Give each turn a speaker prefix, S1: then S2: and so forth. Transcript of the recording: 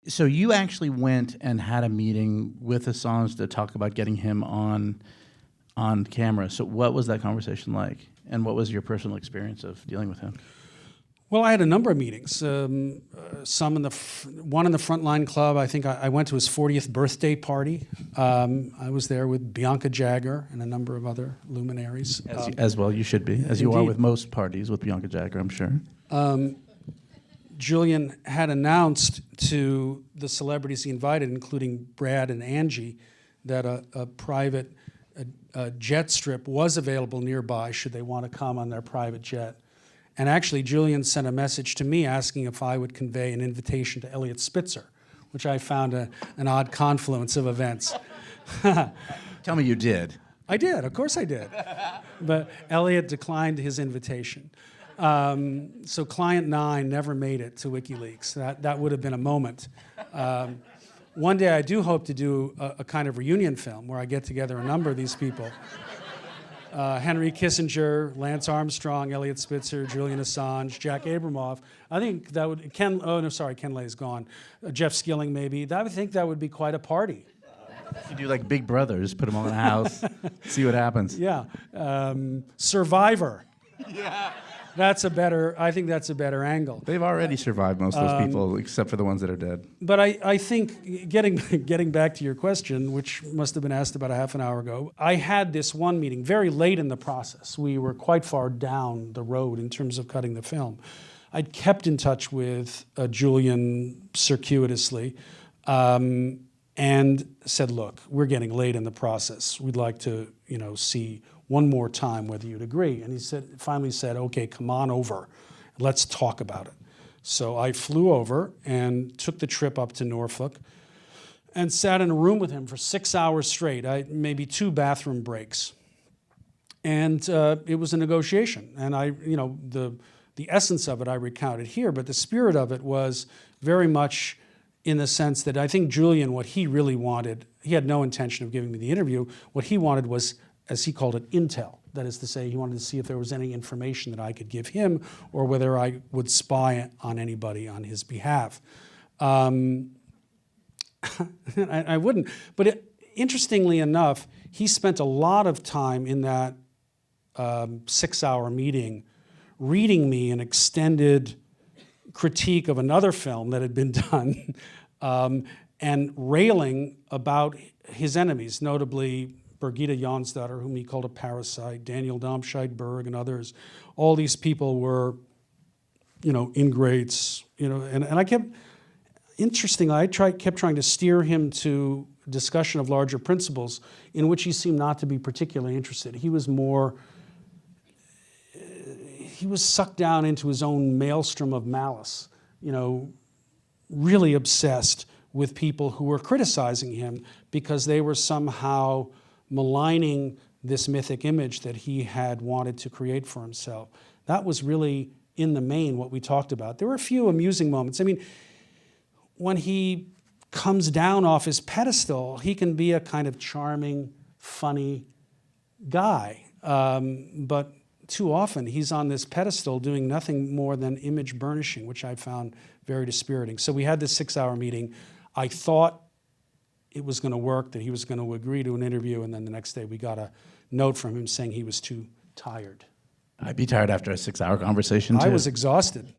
S1: So you actually went and had a meeting with Assange to talk about getting him on camera. So what was that conversation like? And what was your personal experience of dealing with him?
S2: Well, I had a number of meetings. Some in one in the Frontline Club. I think I went to his 40th birthday party. I was there with Bianca Jagger and a number of other luminaries.
S1: As well, you should be, as you are
S2: Indeed.
S1: with most parties with Bianca Jagger, I'm sure.
S2: Julian had announced to the celebrities he invited, including Brad and Angie, that a private jet strip was available nearby should they want to come on their private jet. And actually, Julian sent a message to me asking if I would convey an invitation to Elliot Spitzer, which I found an odd confluence of events.
S1: Tell me you did.
S2: I did, of course I did. But Elliot declined his invitation. So Client 9 never made it to WikiLeaks. That would have been a moment. One day I do hope to do a kind of reunion film where I get together a number of these people. Henry Kissinger, Lance Armstrong, Elliot Spitzer, Julian Assange, Jack Abramoff. I think that would, Ken Lay is gone. Jeff Skilling maybe. I think that would be quite a party.
S1: You do like Big Brother, just put them all in a house, see what happens.
S2: Yeah. Survivor.
S1: Yeah.
S2: I think that's a better angle.
S1: They've already survived, most of those people, except for the ones that are dead.
S2: But I think, getting back to your question, which must have been asked about a half an hour ago, I had this one meeting very late in the process. We were quite far down the road in terms of cutting the film. I'd kept in touch with Julian circuitously and said, look, we're getting late in the process. We'd like to, see one more time whether you'd agree. And he finally said, okay, come on over. Let's talk about it. So I flew over and took the trip up to Norfolk and sat in a room with him for 6 hours straight, maybe 2 bathroom breaks. And it was a negotiation. And the essence of it I recounted here, but the spirit of it was very much in the sense that I think Julian, what he really wanted, he had no intention of giving me the interview. What he wanted was, as he called it, intel. That is to say, he wanted to see if there was any information that I could give him or whether I would spy on anybody on his behalf. I wouldn't. But interestingly enough, he spent a lot of time in that 6-hour meeting reading me an extended critique of another film that had been done and railing about his enemies, notably Birgitta Jonsdottir, whom he called a parasite, Daniel Domscheit-Berg and others. All these people were, ingrates, and I kept, interestingly, kept trying to steer him to a discussion of larger principles in which he seemed not to be particularly interested. He was sucked down into his own maelstrom of malice, really obsessed with people who were criticizing him because they were somehow maligning this mythic image that he had wanted to create for himself. That was really, in the main, what we talked about. There were a few amusing moments. I mean, when he comes down off his pedestal, he can be a kind of charming, funny guy. But too often, he's on this pedestal doing nothing more than image burnishing, which I found very dispiriting. So we had this 6-hour meeting. I thought it was going to work, that he was going to agree to an interview, and then the next day we got a note from him saying he was too tired.
S1: I'd be tired after a 6-hour conversation, too.
S2: I was exhausted.